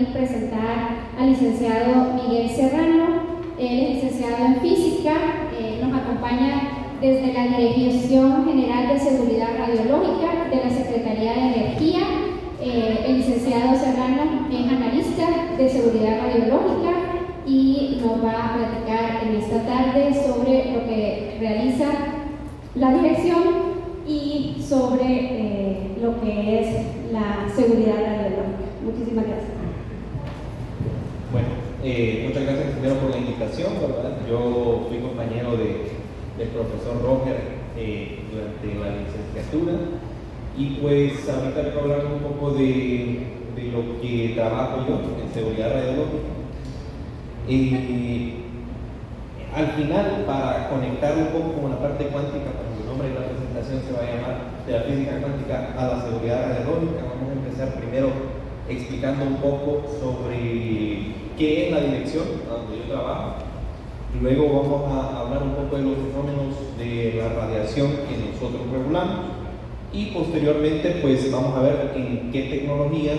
mí presentar al licenciado Miguel Serrano. Él es licenciado en física, nos acompaña desde la Dirección General de Seguridad Radiológica de la Secretaría de Energía. El licenciado Serrano es analista de seguridad radiológica y nos va a platicar en esta tarde sobre lo que realiza la dirección y sobre lo que es la seguridad radiológica. Muchísimas gracias. Bueno, muchas gracias primero por la invitación, ¿verdad? Yo fui compañero del profesor Roger durante la licenciatura y pues ahorita les voy a hablar un poco de lo que trabajo yo en seguridad radiológica. Al final, para conectar un poco con la parte cuántica, porque el nombre de la presentación se va a llamar de la física cuántica a la seguridad radiológica, vamos a empezar primero explicando un poco sobre qué es la dirección donde yo trabajo. Luego vamos a hablar un poco de los fenómenos de la radiación que nosotros regulamos y posteriormente pues vamos a ver en qué tecnologías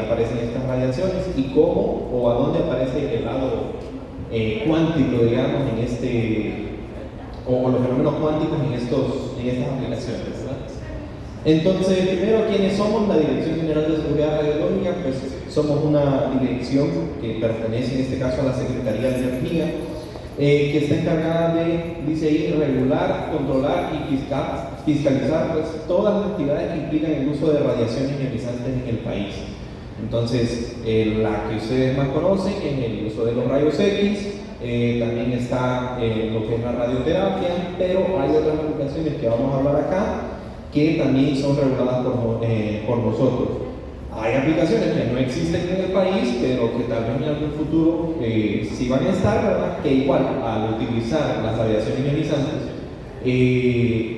aparecen estas radiaciones y cómo o a dónde aparece el lado cuántico, digamos, o los fenómenos cuánticos en estas aplicaciones, ¿verdad? Entonces, primero, ¿quiénes somos? La Dirección General de Seguridad Radiológica, pues somos una dirección que pertenece en este caso a la Secretaría de Energía, que está encargada de, dice ahí, regular, controlar y fiscalizar pues, todas las actividades que implican el uso de radiaciones ionizantes en el país. Entonces, la que ustedes más conocen es el uso de los rayos X, también está lo que es la radioterapia, pero hay otras aplicaciones que vamos a hablar acá que también son reguladas por nosotros. Hay aplicaciones que no existen en el país, pero que tal vez en algún futuro sí van a estar, ¿verdad? Que igual, al utilizar las radiaciones ionizantes,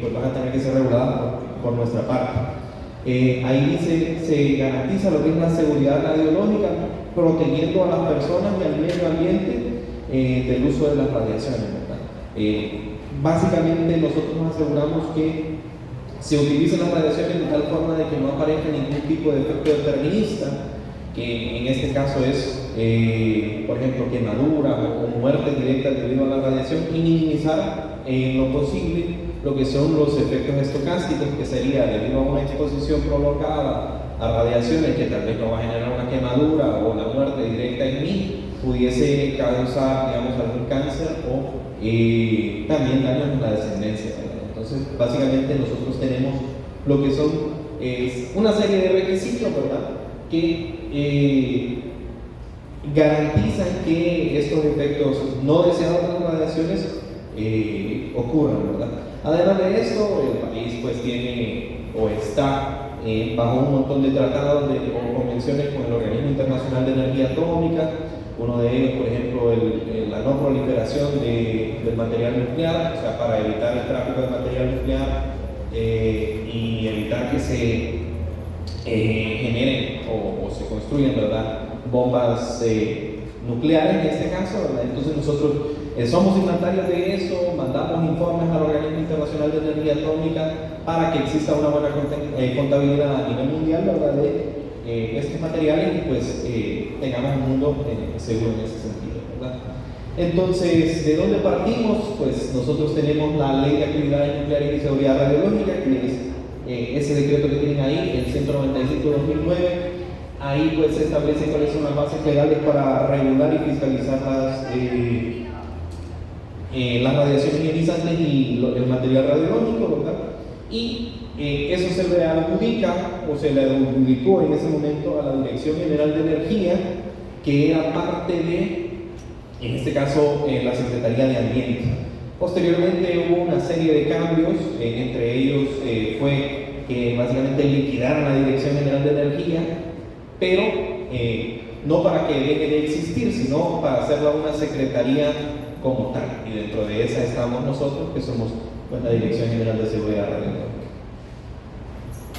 pues van a tener que ser reguladas por nuestra parte. Ahí se garantiza lo que es la seguridad radiológica, protegiendo a las personas y al medio ambiente del uso de las radiaciones, ¿verdad? Básicamente nosotros nos aseguramos que se utilicen las radiaciones de tal forma de que no aparezca ningún tipo de efecto determinista, que en este caso es, por ejemplo, quemadura o muerte directa debido a la radiación, y minimizar en lo posible lo que son los efectos estocásticos, que sería debido a una exposición prolongada a radiaciones que tal vez no va a generar una quemadura o la muerte directa en mí, pudiese causar, digamos, algún cáncer o también daños en la descendencia, ¿verdad? Entonces, básicamente nosotros tenemos lo que son una serie de requisitos, ¿verdad? Que garantizan que estos efectos no deseados de las radiaciones ocurran, ¿verdad? Además de esto, el país pues tiene o está bajo un montón de tratados o convenciones con el Organismo Internacional de Energía Atómica. Uno de ellos, por ejemplo, la no proliferación del material nuclear, o sea, para evitar el tráfico de material nuclear y evitar que se generen o se construyan, ¿verdad?, bombas nucleares en este caso, ¿verdad? Entonces nosotros somos signatarios de eso, mandamos informes al Organismo Internacional de Energía Atómica para que exista una buena contabilidad a nivel mundial, ¿verdad?, de estos materiales y pues tengamos un mundo seguro en ese sentido, ¿verdad? Entonces, ¿de dónde partimos? Pues nosotros tenemos la Ley de Actividades Nucleares y Seguridad Radiológica, que es ese decreto que tienen ahí, el 195/2009. Ahí pues se establecen cuáles son las bases legales para regular y fiscalizar las radiaciones ionizantes y el material radiológico, ¿verdad? Y eso se le adjudica o se le adjudicó en ese momento a la Dirección General de Energía, que era parte de, en este caso, la Secretaría de Ambiente. Posteriormente hubo una serie de cambios, entre ellos fue que básicamente liquidaron la Dirección General de Energía, pero no para que deje de existir, sino para hacerla una secretaría como tal. Y dentro de esa estamos nosotros, que somos pues, la Dirección General de Seguridad Radiológica.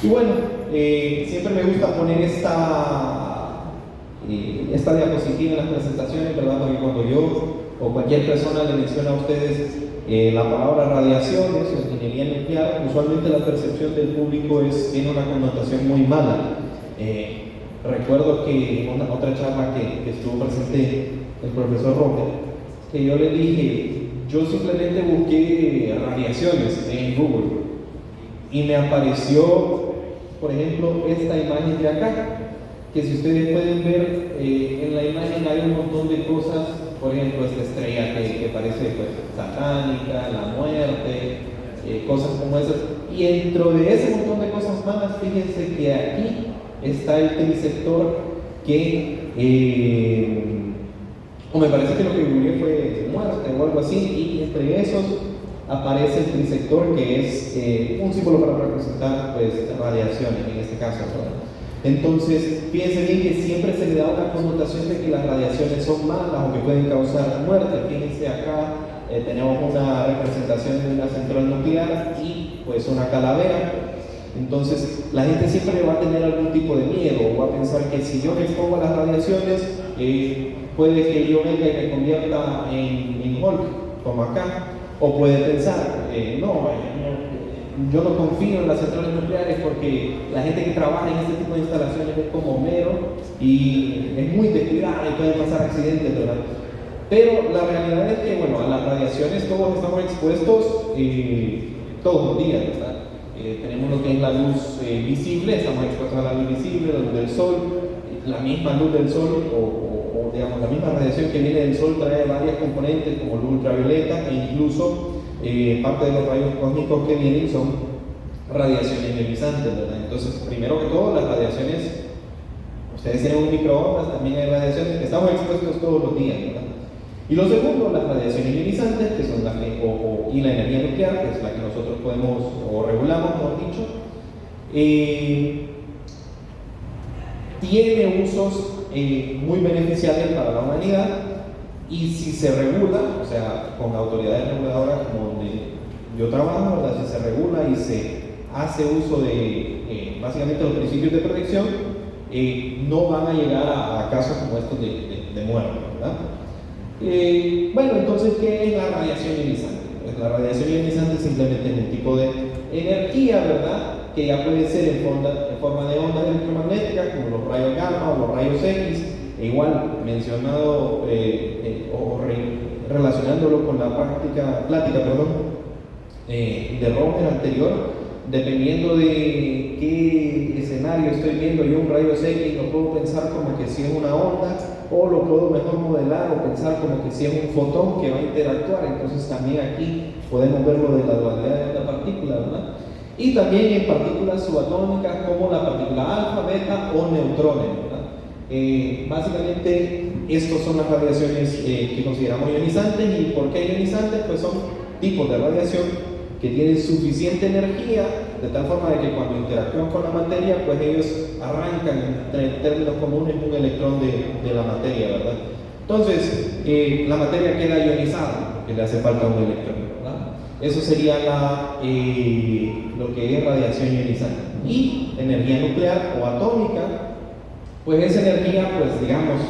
Y bueno, siempre me gusta poner esta diapositiva en las presentaciones, ¿verdad? Porque cuando yo o cualquier persona le menciona a ustedes la palabra radiaciones o ingeniería nuclear, usualmente la percepción del público tiene una connotación muy mala. recuerdo que en otra charla que estuvo presente el profesor Roque, que yo le dije, yo simplemente busqué radiaciones en Google y me apareció, por ejemplo, esta imagen de acá, que si ustedes pueden ver en la imagen hay un montón de cosas, por ejemplo, esta estrella que parece pues, satánica, la muerte, cosas como esas. Y dentro de ese montón de cosas más, fíjense que aquí está el trisector que, o me parece que lo que googleé fue muerte o algo así, y entre esos aparece el trisector, que es un símbolo para representar pues, radiaciones en este caso, ¿no? Entonces, fíjense bien que siempre se le da una connotación de que las radiaciones son malas o que pueden causar muerte. Fíjense acá, tenemos una representación de una central nuclear y pues una calavera. Entonces, la gente siempre va a tener algún tipo de miedo o va a pensar que si yo me expongo a las radiaciones, puede que yo venga y me convierta en Hulk, como acá. O puede pensar, yo no confío en las centrales nucleares porque la gente que trabaja en este tipo de instalaciones es como mero y es muy descuidada y pueden pasar accidentes, ¿verdad? Pero la realidad es que, bueno, a las radiaciones todos estamos expuestos todos los días, ¿verdad? Tenemos lo que es la luz visible, estamos expuestos a la luz visible, la luz del sol, la misma luz del sol o digamos la misma radiación que viene del sol trae varias componentes como luz ultravioleta e incluso parte de los rayos cósmicos que vienen son radiaciones ionizantes, ¿verdad? Entonces, primero que todo, las radiaciones, ustedes tienen un microondas, también hay radiaciones que estamos expuestos todos los días, ¿verdad? Y lo segundo, las radiaciones ionizantes, que son las que, y la energía nuclear, que es la que nosotros podemos, o regulamos, mejor dicho, tiene usos muy beneficiales para la humanidad. Y si se regula, o sea, con autoridades reguladoras como donde yo trabajo, ¿verdad? Si se regula y se hace uso de básicamente los principios de protección, no van a llegar a casos como estos de muerte, ¿verdad? Bueno, entonces, ¿qué es la radiación ionizante? Pues la radiación ionizante simplemente es un tipo de energía, ¿verdad? Que ya puede ser en forma de ondas electromagnéticas, como los rayos gamma o los rayos X. Igual mencionado relacionándolo con la plática de Roger anterior, dependiendo de qué escenario estoy viendo yo un rayo X, lo puedo pensar como que si es una onda, o lo puedo mejor modelar o pensar como que si es un fotón que va a interactuar. Entonces también aquí podemos ver lo de la dualidad de la partícula, ¿verdad? Y también en partículas subatómicas como la partícula alfa, beta o neutrones, ¿verdad? Básicamente estos son las radiaciones que consideramos ionizantes. ¿Y por qué ionizantes? Pues son tipos de radiación que tienen suficiente energía de tal forma de que cuando interactúan con la materia, pues ellos arrancan en términos comunes un electrón de la materia, ¿verdad? Entonces la materia queda ionizada porque le hace falta un electrón, ¿verdad? Eso sería lo que es radiación ionizante. Y energía nuclear o atómica, pues esa energía, pues digamos,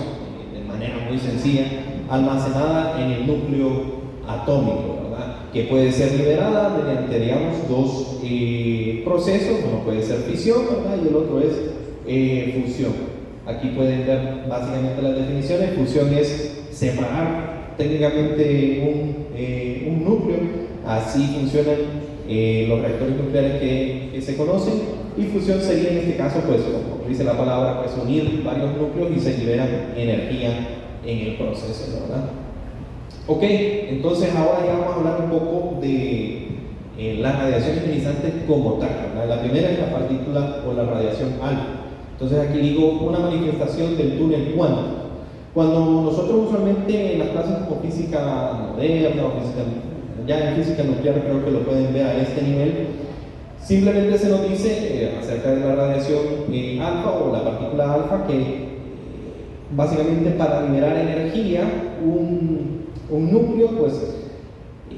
de manera muy sencilla, almacenada en el núcleo atómico, ¿verdad? Que puede ser liberada mediante, digamos, dos procesos. Uno puede ser fisión, ¿verdad? Y el otro es fusión. Aquí pueden ver básicamente las definiciones. Fusión es separar técnicamente un núcleo. Así funcionan los reactores nucleares que se conocen. Y fusión sería en este caso, pues, como dice la palabra, pues unir varios núcleos y se liberan energía en el proceso, ¿verdad? Ok, entonces ahora ya vamos a hablar un poco de las radiaciones ionizantes como tal, ¿verdad? La primera es la partícula o la radiación alfa. Entonces aquí digo una manifestación del túnel cuántico. Cuando nosotros usualmente en las clases como física moderna o física, ya en física nuclear creo que lo pueden ver a este nivel, simplemente se nos dice acerca de la radiación alfa o la partícula alfa que básicamente para liberar energía un núcleo pues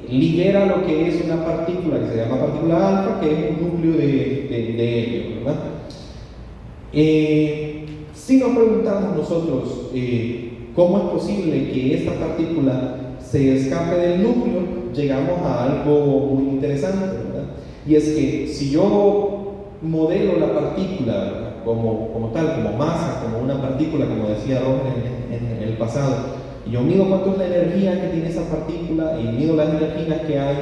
libera lo que es una partícula que se llama partícula alfa, que es un núcleo de helio, ¿verdad? Si nos preguntamos nosotros cómo es posible que esta partícula se escape del núcleo, llegamos a algo muy interesante, ¿verdad? Y es que si yo modelo la partícula, ¿verdad? como tal, como masa, como una partícula, como decía Roger en el pasado. Y yo mido cuánto es la energía que tiene esa partícula y mido las energías que hay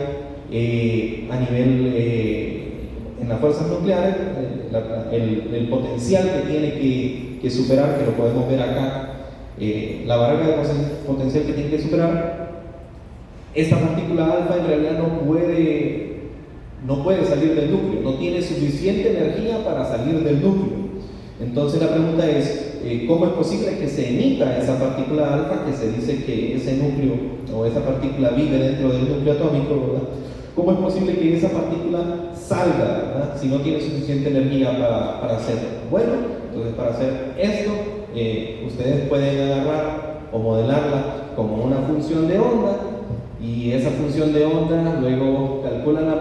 a nivel, en las fuerzas nucleares, el potencial que tiene que superar, que lo podemos ver acá, la barrera de potencial que tiene que superar. Esta partícula alfa en realidad no puede salir del núcleo, no tiene suficiente energía para salir del núcleo. Entonces la pregunta es, ¿cómo es posible que se emita esa partícula alfa, que se dice que ese núcleo o esa partícula vive dentro del núcleo atómico, ¿verdad? ¿Cómo es posible que esa partícula salga, ¿verdad?, si no tiene suficiente energía para hacerlo? Bueno, entonces para hacer esto, ustedes pueden agarrar o modelarla como una función de onda, y esa función de onda luego calculan la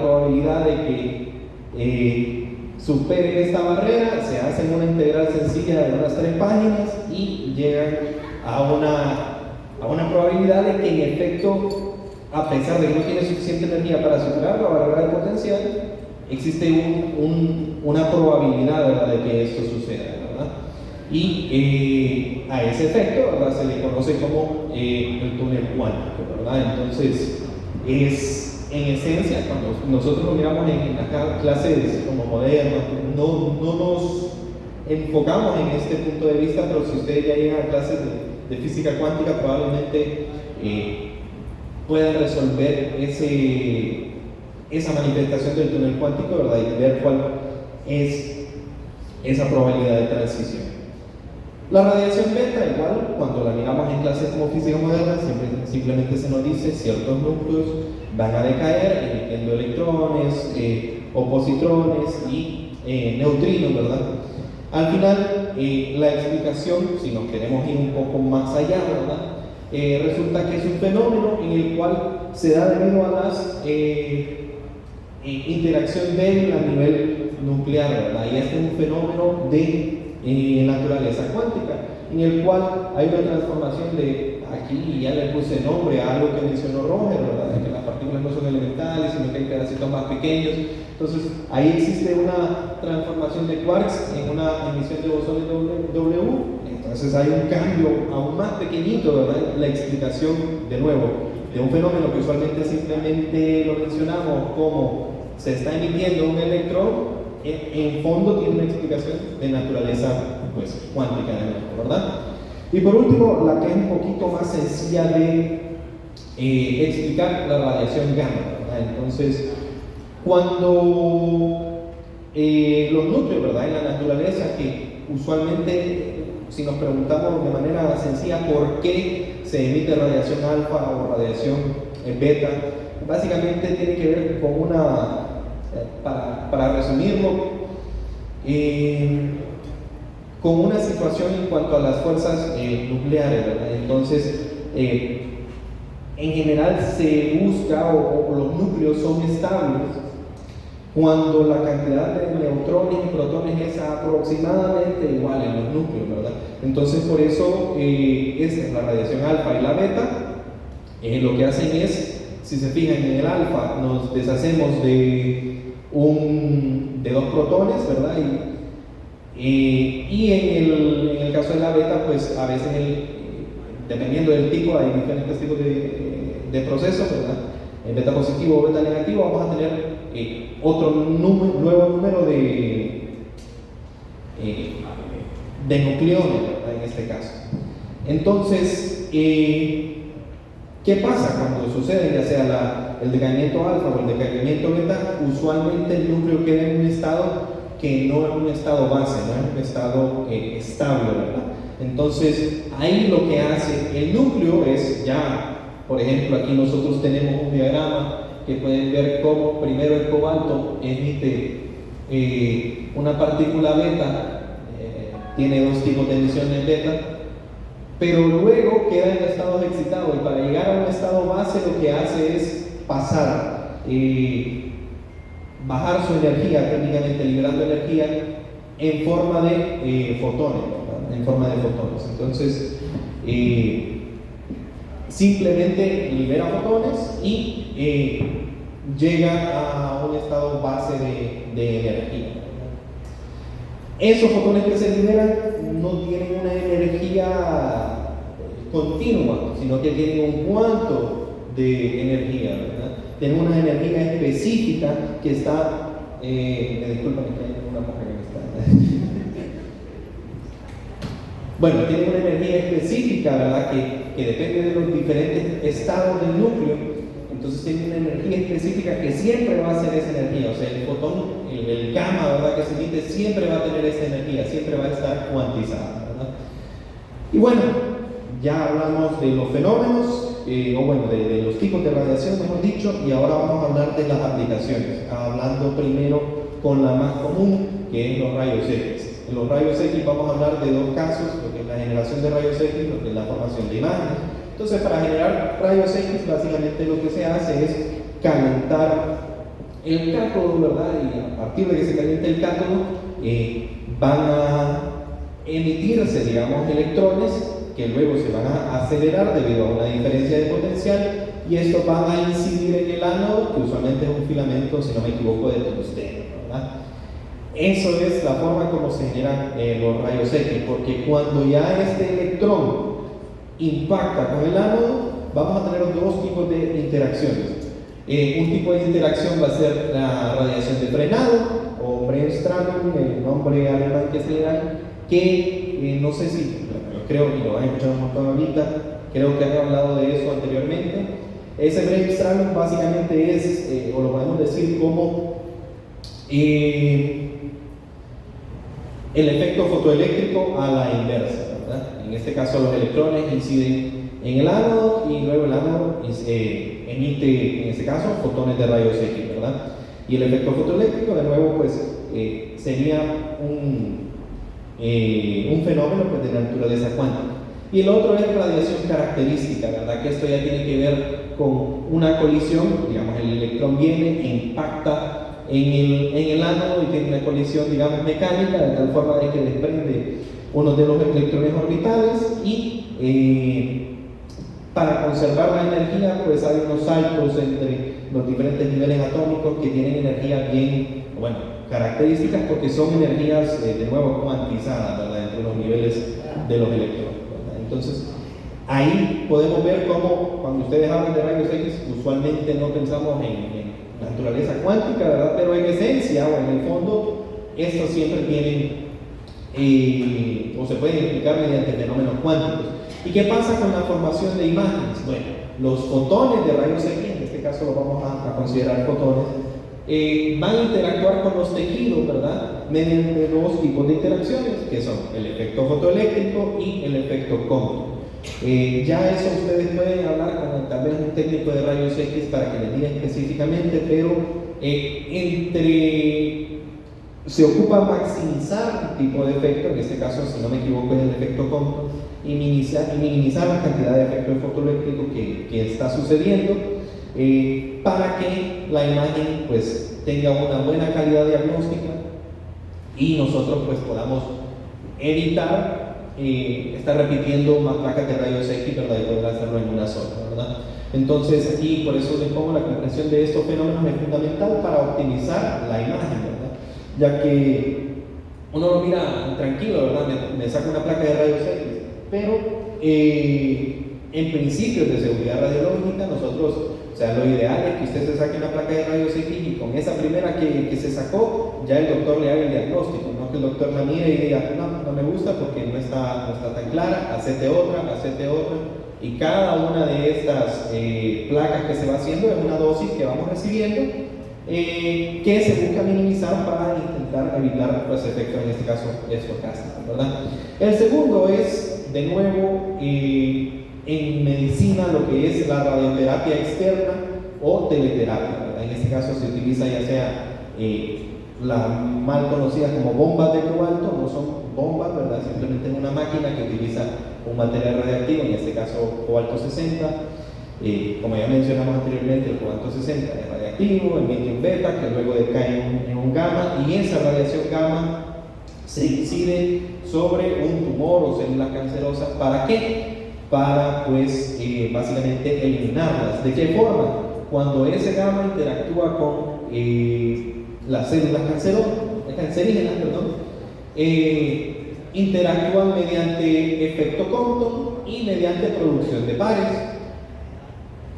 probabilidad de que supere esta barrera, se hacen una integral sencilla de unas 3 páginas y llegan a una probabilidad de que en efecto, a pesar de que no tiene suficiente energía para superar la barrera de potencial, existe una probabilidad, ¿verdad?, de que esto suceda, ¿verdad? Y a ese efecto, ¿verdad?, se le conoce como el túnel cuántico, ¿verdad? Entonces, es en esencia, cuando nosotros lo miramos en las clases como modernas, no nos enfocamos en este punto de vista, pero si ustedes ya llegan a clases de física cuántica, probablemente puedan resolver esa manifestación del túnel cuántico, ¿verdad?, y ver cuál es esa probabilidad de transición. La radiación beta, igual, cuando la miramos en clases como física moderna, simplemente se nos dice ciertos núcleos van a decaer emitiendo electrones, o positrones y neutrinos, ¿verdad? Al final, la explicación, si nos queremos ir un poco más allá, ¿verdad?, resulta que es un fenómeno en el cual se da debido a las interacción débil a nivel nuclear, ¿verdad? Y este es un fenómeno de naturaleza cuántica, en el cual hay una transformación de, aquí ya le puse nombre a algo que mencionó Roger, ¿verdad?, de que las partículas no son elementales, sino que hay pedacitos más pequeños. Entonces, ahí existe una transformación de quarks en una emisión de bosones W. Entonces, hay un cambio aún más pequeñito, ¿verdad?, la explicación, de nuevo, de un fenómeno que usualmente simplemente lo mencionamos como se está emitiendo un electrón. En fondo tiene una explicación de naturaleza, pues, cuántica, ¿verdad? Y por último, la que es un poquito más sencilla de explicar, la radiación gamma, ¿verdad? Entonces, cuando los núcleos, ¿verdad?, en la naturaleza, que usualmente, si nos preguntamos de manera sencilla por qué se emite radiación alfa o radiación beta, básicamente tiene que ver con una, para resumirlo, con una situación en cuanto a las fuerzas nucleares, ¿verdad? Entonces, en general se busca, o los núcleos son estables cuando la cantidad de neutrones y protones es aproximadamente igual en los núcleos, ¿verdad? Entonces, por eso la radiación alfa y la beta lo que hacen es, si se fijan en el alfa, nos deshacemos de 2 protones, ¿verdad? Y en el caso de la beta, pues a veces, dependiendo del tipo, hay diferentes tipos de procesos, ¿verdad? En beta positivo o beta negativo vamos a tener otro nuevo número de nucleones, ¿verdad?, en este caso. Entonces, ¿qué pasa cuando sucede ya sea el decaimiento alfa o el decaimiento beta? Usualmente el núcleo queda en un estado que no es un estado base, no es un estado estable, ¿verdad? Entonces, ahí lo que hace el núcleo es ya, por ejemplo, aquí nosotros tenemos un diagrama que pueden ver cómo primero el cobalto emite una partícula beta, tiene 2 tipos de emisiones beta, pero luego queda en estados excitados, y para llegar a un estado base lo que hace es pasar, bajar su energía, técnicamente liberando energía en forma de fotones, ¿verdad?, en forma de fotones. Entonces, simplemente libera fotones y llega a un estado base de energía. Esos fotones que se liberan no tienen una energía continua, sino que tienen un cuanto de energía, ¿verdad? Tienen una energía específica que está, me disculpan que hay una mujer que me está. Bueno, tienen una energía específica, ¿verdad? Que depende de los diferentes estados del núcleo. Entonces tiene una energía específica que siempre va a ser esa energía. O sea, el fotón, el gamma, ¿verdad?, que se emite siempre va a tener esa energía, siempre va a estar cuantizada, ¿verdad? Y bueno, ya hablamos de los fenómenos, o bueno, de los tipos de radiación, mejor dicho, y ahora vamos a hablar de las aplicaciones, hablando primero con la más común, que es los rayos X. En los rayos X vamos a hablar de dos casos, lo que es la generación de rayos X, lo que es la formación de imágenes. Entonces, para generar rayos X, básicamente lo que se hace es calentar el cátodo, ¿verdad? Y a partir de que se caliente el cátodo, van a emitirse, digamos, electrones que luego se van a acelerar debido a una diferencia de potencial, y esto va a incidir en el ánodo, que usualmente es un filamento, si no me equivoco, de tungsteno, ¿verdad? Eso es la forma como se generan los rayos X, porque cuando ya este electrón impacta con el ánodo, vamos a tener dos tipos de interacciones. Un tipo de interacción va a ser la radiación de frenado, o Bremsstrahlung, el nombre alemán que se le da, que no sé si, creo que lo han escuchado un montón ahorita, creo que han hablado de eso anteriormente. Ese Bremsstrahlung básicamente es, o lo podemos decir como el efecto fotoeléctrico a la inversa, ¿verdad? En este caso los electrones inciden en el ánodo y luego el ánodo emite, en este caso, fotones de rayos X, ¿verdad? Y el efecto fotoeléctrico, de nuevo, pues sería un fenómeno, pues, de naturaleza cuántica. Y el otro es radiación característica, ¿verdad? Que esto ya tiene que ver con una colisión, digamos, el electrón viene e impacta en el ánodo y tiene una colisión, digamos, mecánica, de tal forma de que desprende uno de los electrones orbitales y para conservar la energía, pues hay unos saltos entre los diferentes niveles atómicos que tienen energía bien, bueno, características, porque son energías, de nuevo, cuantizadas, ¿verdad?, entre los niveles de los electrones, ¿verdad? Entonces, ahí podemos ver cómo cuando ustedes hablan de rayos X, usualmente no pensamos en naturaleza cuántica, ¿verdad? Pero en esencia o en el fondo, estos siempre tienen, o se pueden explicar mediante fenómenos cuánticos. ¿Y qué pasa con la formación de imágenes? Bueno, los fotones de rayos X, en este caso lo vamos a considerar fotones, van a interactuar con los tejidos, ¿verdad?, mediante dos tipos de interacciones, que son el efecto fotoeléctrico y el efecto cósmico. Ya eso ustedes pueden hablar con tal vez un técnico de rayos X para que les diga específicamente, pero se ocupa maximizar un tipo de efecto, en este caso, si no me equivoco, es el efecto cósmico, y minimizar la cantidad de efecto fotoeléctrico que está sucediendo, para que la imagen, pues, tenga una buena calidad diagnóstica y nosotros, pues, podamos evitar estar repitiendo más placas de rayos X, ¿verdad?, y poder hacerlo en una sola, ¿verdad? Entonces, aquí por eso les pongo la comprensión de estos fenómenos es fundamental para optimizar la imagen, ¿verdad? Ya que uno lo mira tranquilo, ¿verdad? Me saca una placa de rayos X, pero en principios de seguridad radiológica, nosotros, o sea, lo ideal es que usted se saque una placa de rayos X y con esa primera que se sacó, ya el doctor le haga el diagnóstico, no que el doctor la mire y diga, no me gusta porque no está tan clara, hacete otra, y cada una de estas placas que se va haciendo es una dosis que vamos recibiendo, que se busca minimizar para intentar evitar los efectos, en este caso, estocásticos, ¿verdad? El segundo es, de nuevo, en medicina, lo que es la radioterapia externa o teleterapia, ¿verdad? En este caso se utiliza ya sea las mal conocidas como bombas de cobalto, no son bombas, ¿verdad? Simplemente es una máquina que utiliza un material radiactivo, en este caso cobalto 60. Como ya mencionamos anteriormente, el cobalto 60 es radiactivo, emite un beta que luego decae en un gamma, y esa radiación gamma se incide sobre un tumor o células cancerosas. ¿Para qué? Para, pues, básicamente eliminarlas. ¿De qué forma? Cuando ese gamma interactúa con las células cancerígenas, interactúan mediante efecto Compton y mediante producción de pares.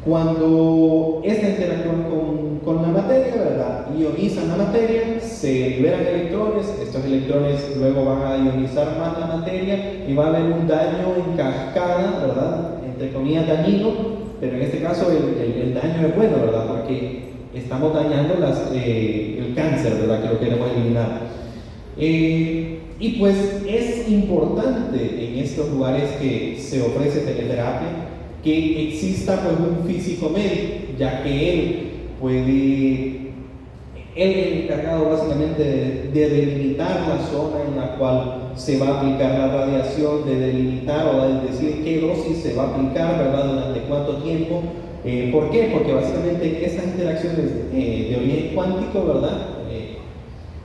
Cuando estas interactúan con la materia, ¿verdad?, ionizan la materia, se liberan electrones, estos electrones luego van a ionizar más la materia y va a haber un daño en cascada, ¿verdad?, entre comillas dañino, pero en este caso el daño es bueno, ¿verdad?, porque estamos dañando el cáncer, ¿verdad?, que lo queremos eliminar. Y pues es importante en estos lugares que se ofrece teleterapia que exista pues un físico médico, ya que él es el encargado básicamente de delimitar la zona en la cual se va a aplicar la radiación, de delimitar o de decir qué dosis se va a aplicar, ¿verdad?, durante cuánto tiempo. ¿Por qué? Porque básicamente estas interacciones de origen cuántico, ¿verdad?,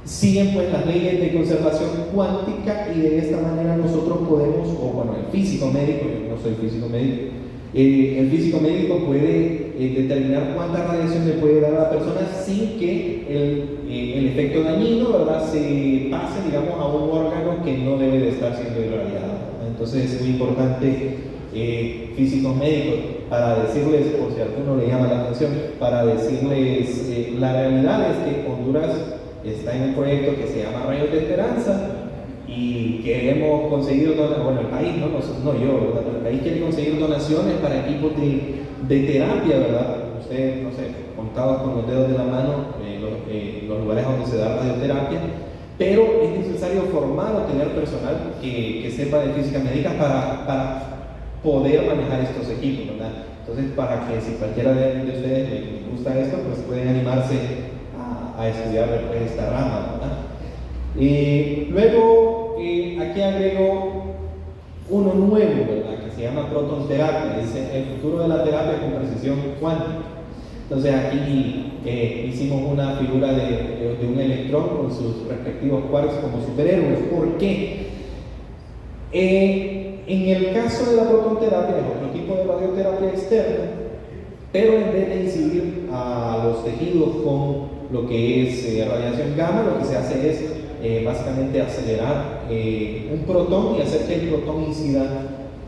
siguen pues las leyes de conservación cuántica, y de esta manera nosotros podemos, o bueno, el físico médico, yo no soy físico médico, el físico médico puede determinar cuánta radiación le puede dar a la persona sin que el efecto dañino, ¿verdad?, se pase, digamos, a un órgano que no debe de estar siendo irradiado. Entonces es muy importante, físicos médicos, para decirles, por si a alguno le llama la atención, para decirles, la realidad es que Honduras está en un proyecto que se llama Rayos de Esperanza, y queremos conseguir donaciones, bueno, el país, no yo, ¿verdad?, pero el país quiere conseguir donaciones para equipos de terapia, ¿verdad? Ustedes, no sé, contados con los dedos de la mano, los lugares donde se da radioterapia, pero es necesario formar o tener personal que sepa de física médica para poder manejar estos equipos, ¿verdad? Entonces, para que si cualquiera de ustedes les gusta esto, pues pueden animarse a estudiar esta rama, ¿verdad? Luego, aquí agrego uno nuevo, ¿verdad?, que se llama protonterapia. Dice el futuro de la terapia con precisión cuántica. Entonces aquí hicimos una figura de un electrón con sus respectivos quarks como superhéroes. ¿Por qué? En el caso de la protonterapia es otro tipo de radioterapia externa, pero en vez de incidir a los tejidos con lo que es radiación gamma, lo que se hace es básicamente acelerar un protón y hacer que el protón incida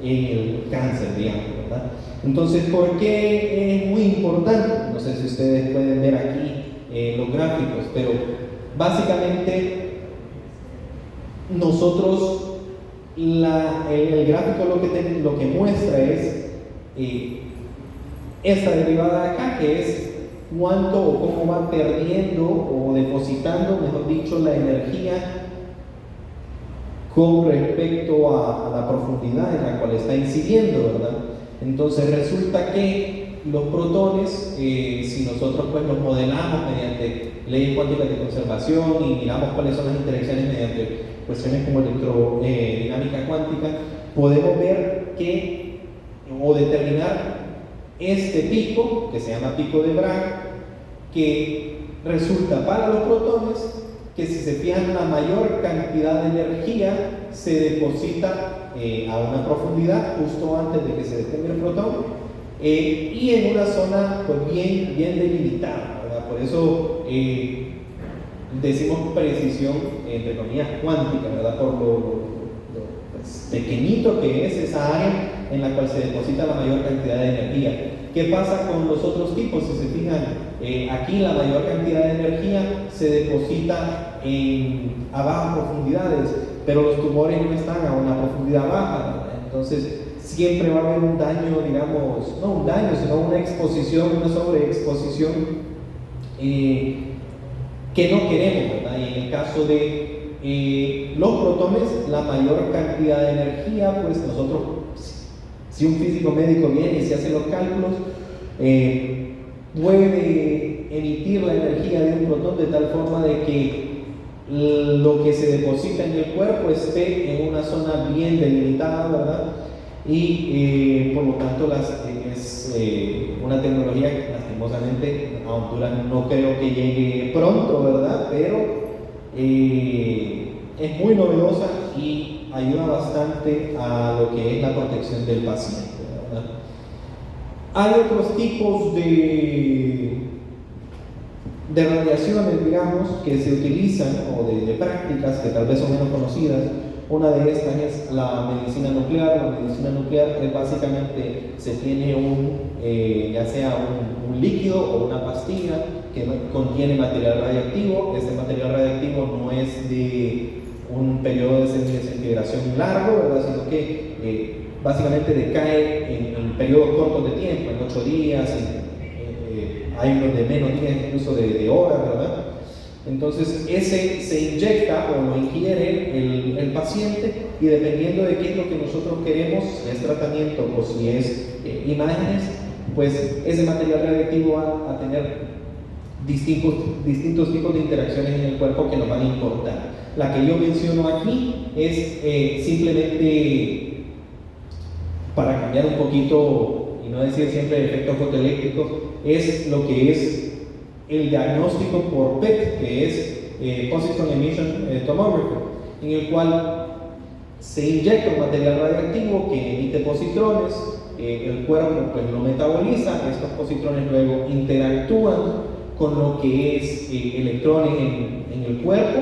en el cáncer, digamos, ¿verdad? Entonces, ¿por qué es muy importante? No sé si ustedes pueden ver aquí los gráficos, pero básicamente nosotros, el gráfico lo que muestra es esta derivada de acá, que es cuánto o cómo va perdiendo o depositando, mejor dicho, la energía con respecto a la profundidad en la cual está incidiendo, ¿verdad? Entonces resulta que los protones, si nosotros pues los modelamos mediante leyes cuánticas de conservación y miramos cuáles son las interacciones mediante cuestiones como electrodinámica cuántica, podemos ver o determinar este pico, que se llama pico de Bragg, que resulta para los protones que, si se fijan, la mayor cantidad de energía se deposita a una profundidad justo antes de que se detenga el protón, y en una zona pues bien delimitada, ¿verdad? Por eso decimos precisión, entre comillas, cuántica, ¿verdad?, por lo pues, pequeñito que es esa área en la cual se deposita la mayor cantidad de energía. ¿Qué pasa con los otros tipos? Si se fijan, aquí la mayor cantidad de energía se deposita a bajas profundidades, pero los tumores no están a una profundidad baja, ¿verdad? Entonces siempre va a haber un daño, digamos, no un daño, sino una exposición, una sobreexposición que no queremos, ¿verdad? Y en el caso de los protones, la mayor cantidad de energía, pues nosotros, si un físico médico viene y se hace los cálculos, puede emitir la energía de un protón de tal forma de que lo que se deposita en el cuerpo esté en una zona bien delimitada, ¿verdad? Y por lo tanto es una tecnología que lastimosamente a Honduras no creo que llegue pronto, ¿verdad? Pero es muy novedosa y ayuda bastante a lo que es la protección del paciente, ¿verdad? Hay otros tipos de de radiaciones, digamos, que se utilizan, o de prácticas que tal vez son menos conocidas. Una de estas es la medicina nuclear. La medicina nuclear es básicamente, se tiene ya sea un líquido o una pastilla que contiene material radiactivo. Este material radiactivo no es de un periodo de desintegración largo, ¿verdad? Sino que básicamente decae en periodos cortos de tiempo, en 8 días, hay unos de menos días, incluso de horas, ¿verdad? Entonces ese se inyecta o lo ingiere el paciente, y dependiendo de qué es lo que nosotros queremos, si es tratamiento o si es imágenes, pues ese material radiactivo va a tener distintos tipos de interacciones en el cuerpo que nos van a importar. La que yo menciono aquí es simplemente para cambiar un poquito y no decir siempre efectos fotoeléctricos, es lo que es el diagnóstico por PET, que es Positron Emission Tomography, en el cual se inyecta un material radioactivo que emite positrones, el cuerpo pues lo metaboliza, estos positrones luego interactúan con lo que es electrones en el cuerpo,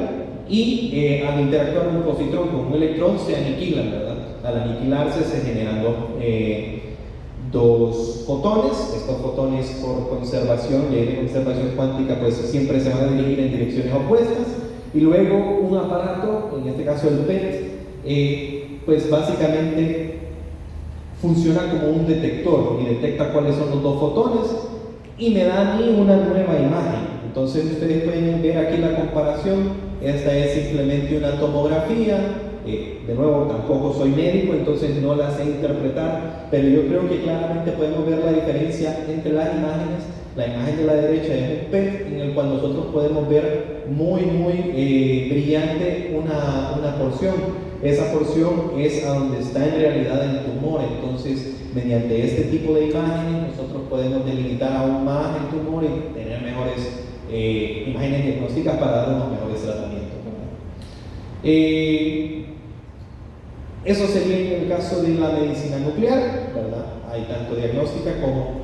y al interactuar un positrón con un electrón se aniquilan, ¿verdad? Al aniquilarse se generan dos fotones. Estos fotones, por conservación, ley de conservación cuántica, pues siempre se van a dirigir en direcciones opuestas, y luego un aparato, en este caso el PET, pues básicamente funciona como un detector y detecta cuáles son los dos fotones y me da a mí una nueva imagen. Entonces ustedes pueden ver aquí la comparación. Esta es simplemente una tomografía. De nuevo, tampoco soy médico, entonces no la sé interpretar, pero yo creo que claramente podemos ver la diferencia entre las imágenes. La imagen de la derecha es un PET en el cual nosotros podemos ver muy brillante una porción. Esa porción es a donde está en realidad el tumor. Entonces, mediante este tipo de imágenes nosotros podemos delimitar aún más el tumor y tener mejores imágenes diagnósticas para dar unos mejores tratamientos. Eso sería en el caso de la medicina nuclear, ¿verdad? Hay tanto diagnóstica como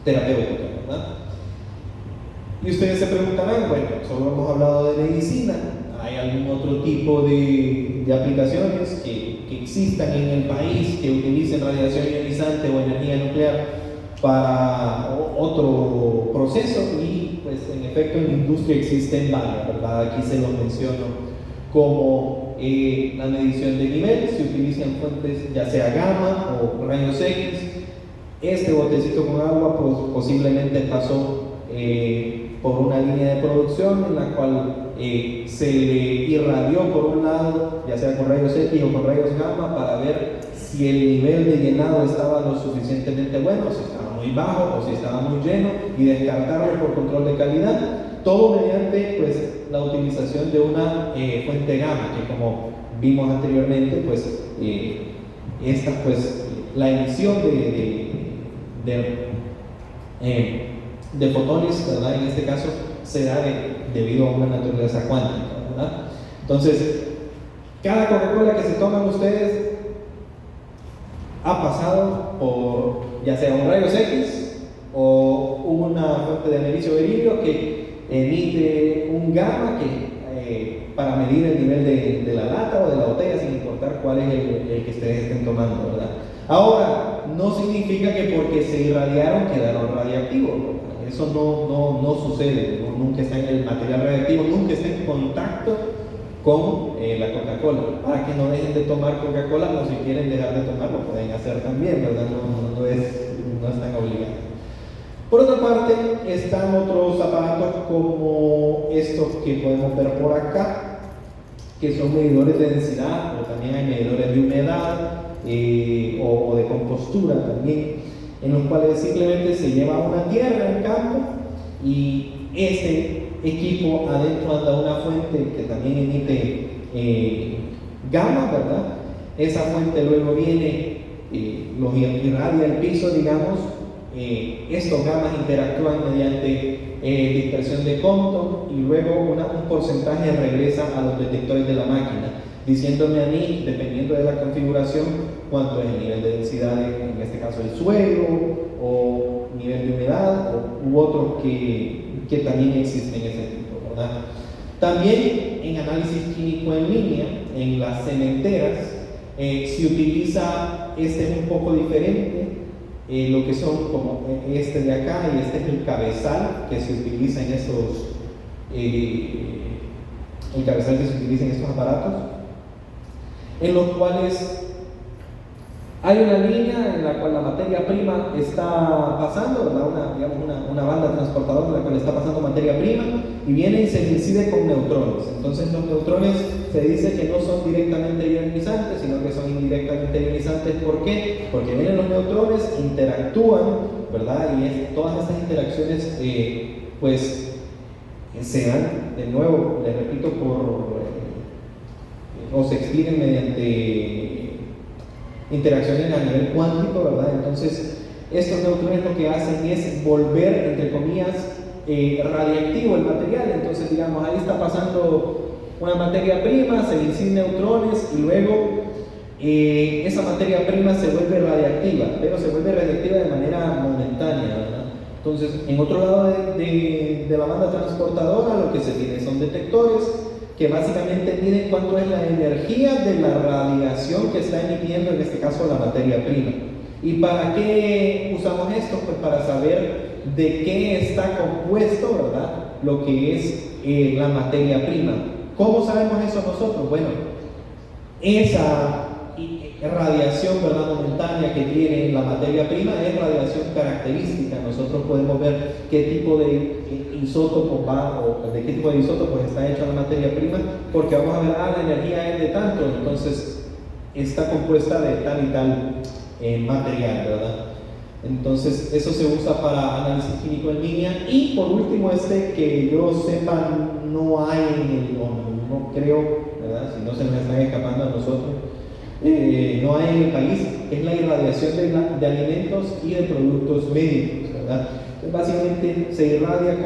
terapéutica, ¿verdad? Y ustedes se preguntarán, bueno, solo hemos hablado de medicina, ¿hay algún otro tipo de aplicaciones que existan en el país que utilicen radiación ionizante o energía nuclear para otro proceso? Y pues en efecto en la industria existen varias, ¿verdad? Aquí se los menciono, como la medición de nivel. Se utilizan fuentes ya sea gamma o rayos X. Este botecito con agua pues posiblemente pasó por una línea de producción en la cual se le irradió por un lado, ya sea con rayos X o con rayos gamma, para ver si el nivel de llenado estaba lo suficientemente bueno, si estaba muy bajo o si estaba muy lleno, y descartarlo por control de calidad. Todo mediante pues la utilización de una fuente gamma, que como vimos anteriormente, pues esta pues la emisión de fotones, ¿verdad? En este caso se da debido a una naturaleza cuántica, ¿verdad? Entonces, cada Coca-Cola que se toman ustedes ha pasado por ya sea un rayos X o una fuente de americio berilio que emite un gamma para medir el nivel de la lata o de la botella, sin importar cuál es el que ustedes estén tomando, ¿verdad? Ahora, no significa que porque se irradiaron quedaron radiactivos, ¿no? Eso no sucede. Nunca está en el material radiactivo, nunca está en contacto con la Coca-Cola. Para que no dejen de tomar Coca-Cola, o si quieren dejar de tomar, lo pueden hacer también, ¿verdad? No están obligados. Por otra parte, están otros aparatos como estos que podemos ver por acá, que son medidores de densidad, pero también hay medidores de humedad o de compostura también, en los cuales simplemente se lleva una tierra en campo y este equipo adentro anda una fuente que también emite gamma, ¿verdad? Esa fuente luego viene, los irradia el piso, digamos. Estos gamas interactúan mediante dispersión de Compton y luego un porcentaje regresa a los detectores de la máquina, diciéndome a mí, dependiendo de la configuración, cuánto es el nivel de densidad en este caso el suelo, o nivel de humedad u otros que también existen en ese tipo, ¿verdad? También en análisis químico en línea, en las cementeras, se utiliza, este es un poco diferente, lo que son como este de acá, y este es el cabezal que se utiliza en estos, el cabezal que se utiliza en estos aparatos, en los cuales hay una línea en la cual la materia prima está pasando, ¿verdad? Una banda transportadora en la cual está pasando materia prima y viene y se incide con neutrones. Entonces los neutrones se dice que no son directamente ionizantes, sino que son indirectamente ionizantes. ¿Por qué? Porque vienen los neutrones, interactúan, ¿verdad? Y todas estas interacciones pues se dan, de nuevo, les repito, o se explican mediante interacciones a nivel cuántico, ¿verdad? Entonces, estos neutrones lo que hacen es volver, entre comillas, radiactivo el material. Entonces, digamos, ahí está pasando una materia prima, se le inciden neutrones y luego esa materia prima se vuelve radiactiva, pero se vuelve radiactiva de manera momentánea, ¿verdad? Entonces, en otro lado de la banda transportadora, lo que se tiene son detectores que básicamente miden cuánto es la energía de la radiación que está emitiendo, en este caso, la materia prima. ¿Y para qué usamos esto? Pues para saber de qué está compuesto, ¿verdad?, lo que es la materia prima. ¿Cómo sabemos eso nosotros? Bueno, esa radiación, ¿verdad?, momentánea que tiene la materia prima es radiación característica. Nosotros podemos ver qué tipo de isótopo o de qué tipo de isótopos está hecha la materia prima, porque vamos a ver, la energía es de tanto, entonces está compuesta de tal y tal material, ¿verdad? Entonces eso se usa para análisis químico en línea. Y por último, que yo sepa no hay, no creo, ¿verdad?, si no se nos están escapando a nosotros, no hay en el país, es la irradiación de alimentos y de productos médicos, ¿verdad? Entonces, básicamente se irradia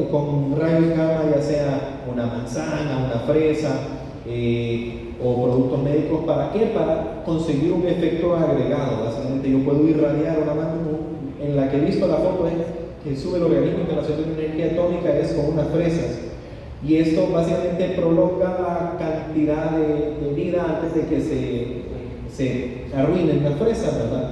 con rayos gamma, ya sea una manzana, una fresa o productos médicos. ¿Para qué? Para conseguir un efecto agregado. Básicamente yo puedo irradiar una mano, en la que he visto la foto que sube el organismo internacional de energía atómica, es con unas fresas. Y esto básicamente prolonga la cantidad de vida antes de que se arruinen las fresas, ¿verdad?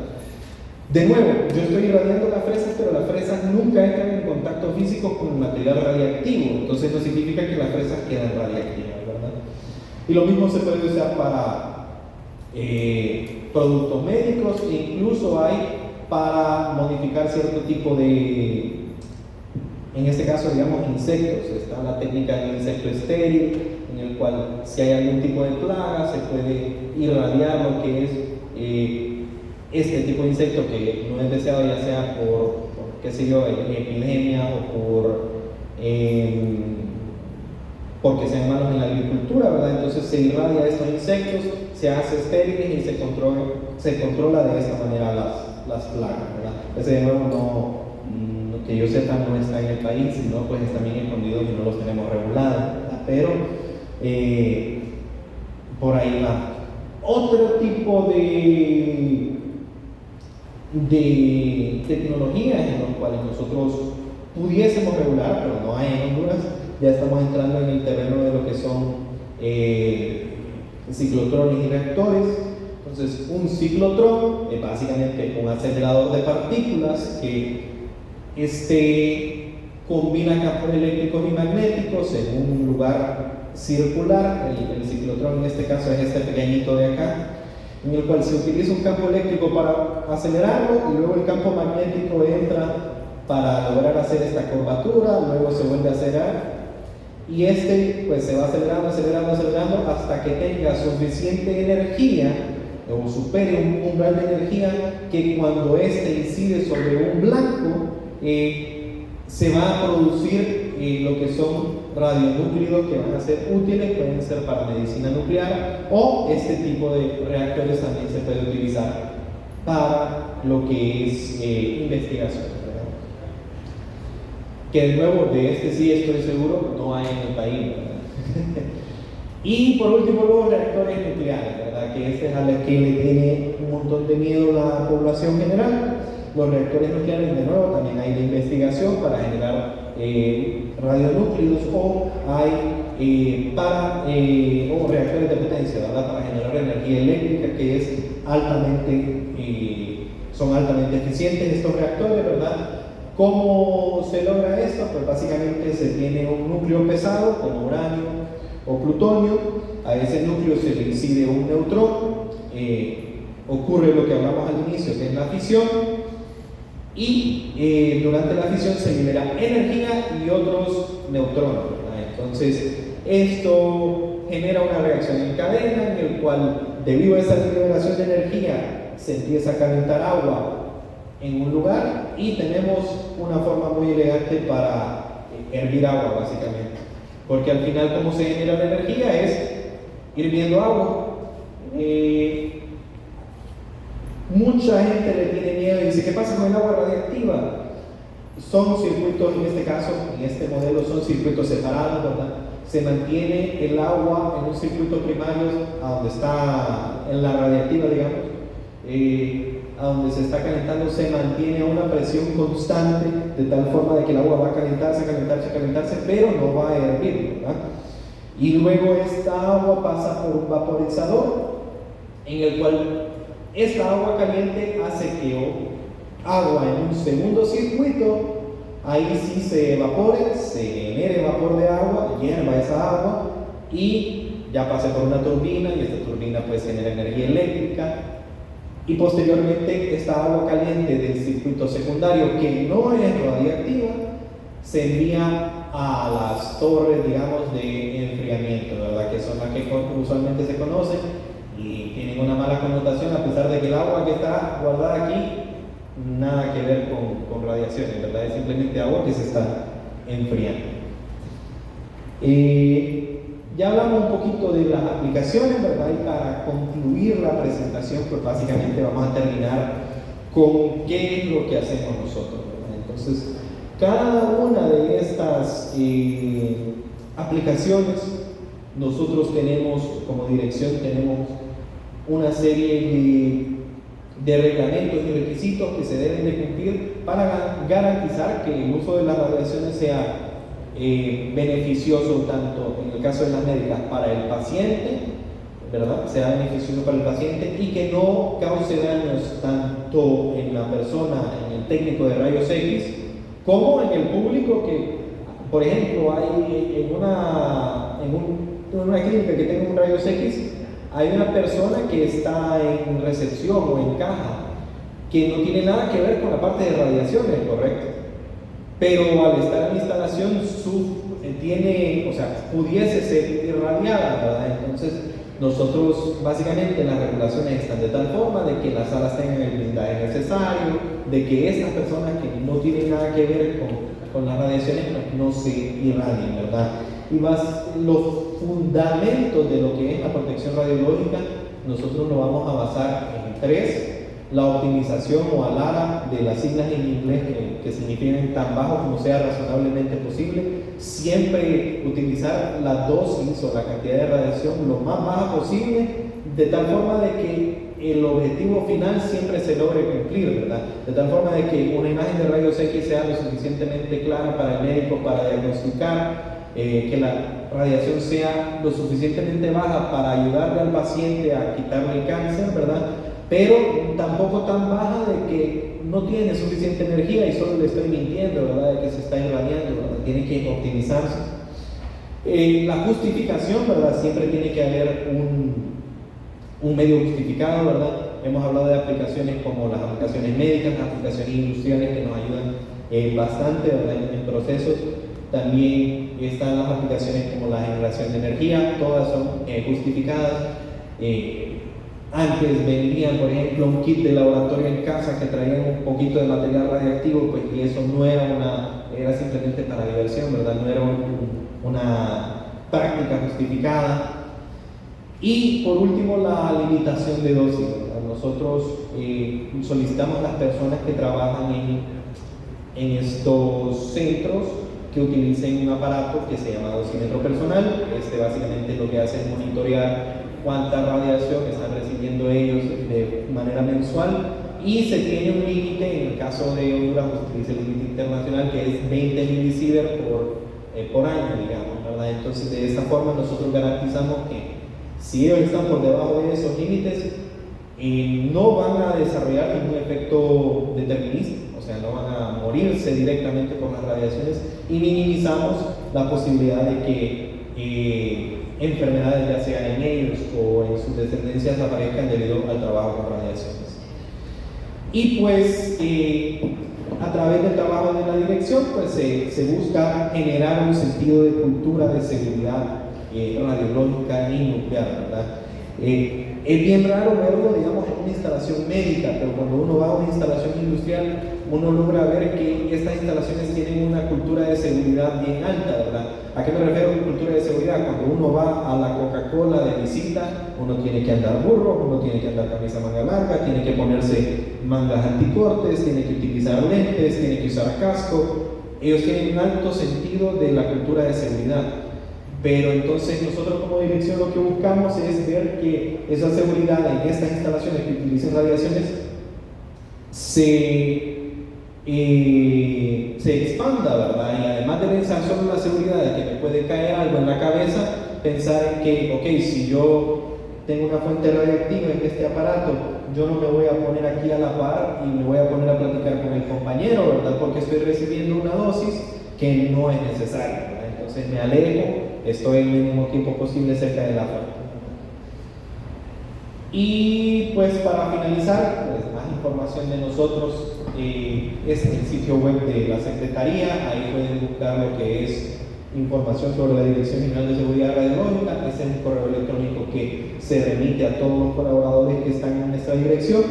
De nuevo, yo estoy irradiando las fresas, pero las fresas nunca entran en contacto físico con el material radiactivo. Entonces no significa que las fresas quedan radiactivas, ¿verdad? Y lo mismo se puede usar para productos médicos, e incluso hay para modificar cierto tipo de, en este caso, digamos, insectos. Está la técnica del insecto estéril, en el cual si hay algún tipo de plaga se puede irradiar lo que es este tipo de insecto que no es deseado, ya sea por qué sé yo, epidemia o porque sean malos en la agricultura, ¿verdad? Entonces se irradia estos insectos, se hace estériles y se controla de esta manera las plagas, ¿verdad? Ese, de nuevo, que yo sepa, no está en el país, sino pues están bien escondidos y no los tenemos regulados, ¿verdad? Pero por ahí va. Otro tipo de tecnologías en los cuales nosotros pudiésemos regular, pero no hay en Honduras. Ya estamos entrando en el terreno de lo que son ciclotrones y reactores. Entonces, un ciclotrón es básicamente un acelerador de partículas que combina campos eléctricos y magnéticos en un lugar circular. El ciclotrón en este caso es este pequeñito de acá, en el cual se utiliza un campo eléctrico para acelerarlo y luego el campo magnético entra para lograr hacer esta curvatura, luego se vuelve a acelerar y pues se va acelerando hasta que tenga suficiente energía o supere un umbral de energía que cuando incide sobre un blanco se va a producir lo que son radionúclidos que van a ser útiles, pueden ser para medicina nuclear, o este tipo de reactores también se puede utilizar para lo que es investigación, ¿verdad? Que de nuevo, de sí estoy seguro, no hay en el país, ¿verdad? Y por último, los reactores nucleares, ¿verdad? Que este es al que le tiene un montón de miedo la población general. Los reactores nucleares, de nuevo, también hay de investigación para generar radionúclidos, o hay o reactores de potencia, ¿verdad? Para generar energía eléctrica, que es son altamente eficientes estos reactores, ¿verdad? ¿Cómo se logra esto? Pues básicamente se tiene un núcleo pesado como uranio o plutonio, a ese núcleo se le incide un neutrón, ocurre lo que hablamos al inicio, que es la fisión, y durante la fisión se libera energía y otros neutrones, ¿verdad? Entonces esto genera una reacción en cadena en el cual, debido a esa liberación de energía, se empieza a calentar agua en un lugar, y tenemos una forma muy elegante para hervir agua, básicamente, porque al final, ¿cómo se genera la energía? Es hirviendo agua. Mucha gente le tiene miedo y dice: ¿qué pasa con el agua radiactiva? Son circuitos, en este caso, en este modelo, son circuitos separados, ¿verdad? Se mantiene el agua en un circuito primario, a donde está en la radiactiva, digamos, a donde se está calentando, se mantiene a una presión constante, de tal forma de que el agua va a calentarse, pero no va a hervir, ¿verdad? Y luego esta agua pasa por un vaporizador, en el cual esta agua caliente hace que agua en un segundo circuito, ahí sí se evapore, se genere vapor de agua, hierva esa agua y ya pase por una turbina, y esta turbina pues genera energía eléctrica, y posteriormente esta agua caliente del circuito secundario, que no es radiactiva, se envía a las torres, digamos, de enfriamiento, ¿verdad? Que son las que usualmente se conocen y tienen una mala connotación, a pesar de que el agua que está guardada aquí nada que ver con radiaciones, ¿verdad? Es simplemente agua que se está enfriando. Ya hablamos un poquito de las aplicaciones, ¿verdad? Y para concluir la presentación, pues básicamente vamos a terminar con qué es lo que hacemos nosotros, ¿verdad? Entonces, cada una de estas aplicaciones, nosotros tenemos, como dirección, tenemos una serie de reglamentos y requisitos que se deben de cumplir para garantizar que el uso de las radiaciones sea beneficioso, tanto en el caso de las médicas para el paciente, ¿verdad? Sea beneficioso para el paciente, y que no cause daños tanto en la persona, en el técnico de rayos X, como en el público, que, por ejemplo, hay en una clínica que tenga un rayos X, hay una persona que está en recepción o en caja, que no tiene nada que ver con la parte de radiaciones, ¿correcto? Pero al estar en la instalación pudiese ser irradiada, ¿verdad? Entonces nosotros básicamente las regulaciones están de tal forma de que las salas tengan el blindaje necesario, de que estas personas que no tienen nada que ver con las radiaciones no se irradien, ¿verdad? Y los fundamentos de lo que es la protección radiológica, nosotros nos vamos a basar en 3: la optimización o ALARA, de las siglas en inglés que significan tan bajo como sea razonablemente posible, siempre utilizar la dosis o la cantidad de radiación lo más baja posible, de tal forma de que el objetivo final siempre se logre cumplir, ¿verdad? De tal forma de que una imagen de rayos X sea lo suficientemente clara para el médico para diagnosticar, que la radiación sea lo suficientemente baja para ayudarle al paciente a quitarle el cáncer, ¿verdad? Pero tampoco tan baja de que no tiene suficiente energía y solo le estoy mintiendo, ¿verdad? De que se está irradiando, ¿verdad? Tiene que optimizarse. La justificación, ¿verdad? Siempre tiene que haber un medio justificado, ¿verdad? Hemos hablado de aplicaciones como las aplicaciones médicas, las aplicaciones industriales, que nos ayudan bastante, ¿verdad? En procesos. También están las aplicaciones como la generación de energía, todas son justificadas. Antes vendían, por ejemplo, un kit de laboratorio en casa que traía un poquito de material radiactivo, pues, y eso no era simplemente para diversión, ¿verdad? No era una práctica justificada. Y por último, la limitación de dosis, ¿verdad? Nosotros solicitamos a las personas que trabajan en estos centros que utilicen un aparato que se llama dosímetro personal. Básicamente lo que hace es monitorear cuánta radiación están recibiendo ellos de manera mensual, Y se tiene un límite, en el caso de Honduras, se utiliza el límite internacional que es 20 milisievert por año, digamos, ¿verdad? Entonces, de esta forma nosotros garantizamos que si ellos están por debajo de esos límites, no van a desarrollar ningún efecto determinista, o sea, no van a morirse directamente por las radiaciones, y minimizamos la posibilidad de que enfermedades, ya sea en ellos o en sus descendencias, aparezcan debido al trabajo con radiaciones. Y pues a través del trabajo de la dirección pues se busca generar un sentido de cultura de seguridad radiológica y nuclear, ¿verdad? Es bien raro verlo, digamos, en una instalación médica, pero cuando uno va a una instalación industrial, uno logra ver que estas instalaciones tienen una cultura de seguridad bien alta, ¿verdad? ¿A qué me refiero con cultura de seguridad? Cuando uno va a la Coca-Cola de visita, uno tiene que andar burro, uno tiene que andar camisa manga larga, tiene que ponerse mangas anticortes, tiene que utilizar lentes, tiene que usar casco. Ellos tienen un alto sentido de la cultura de seguridad. Pero entonces nosotros como dirección lo que buscamos es ver que esa seguridad en estas instalaciones que utilicen radiaciones se expanda, ¿verdad? Y además de pensar solo en la seguridad de que me puede caer algo en la cabeza, pensar en que, ok, si yo tengo una fuente radiactiva en este aparato, yo no me voy a poner aquí a la par y me voy a poner a platicar con el compañero, ¿verdad? Porque estoy recibiendo una dosis que no es necesaria, ¿verdad? Entonces me alejo, estoy el mínimo tiempo posible cerca de la fuente. Y pues para finalizar, pues, más información de nosotros, es el sitio web de la Secretaría, ahí pueden buscar lo que es información sobre la Dirección General de Seguridad Radiológica. Ese es un correo electrónico que se remite a todos los colaboradores que están en nuestra dirección.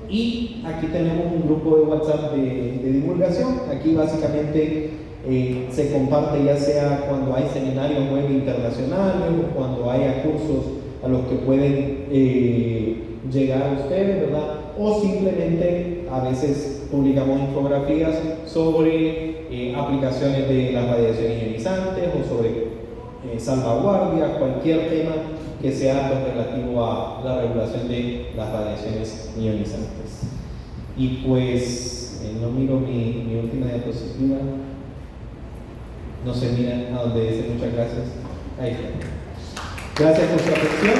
Y aquí tenemos un grupo de WhatsApp de divulgación. Aquí básicamente se comparte, ya sea cuando hay seminarios web internacionales o cuando haya cursos a los que pueden llegar ustedes, ¿verdad? O simplemente a veces publicamos infografías sobre aplicaciones de las radiaciones ionizantes o sobre salvaguardias, cualquier tema que sea relativo a la regulación de las radiaciones ionizantes. Y pues no miro mi última diapositiva, no se mira a donde dice muchas gracias. Ahí está. Gracias por su atención.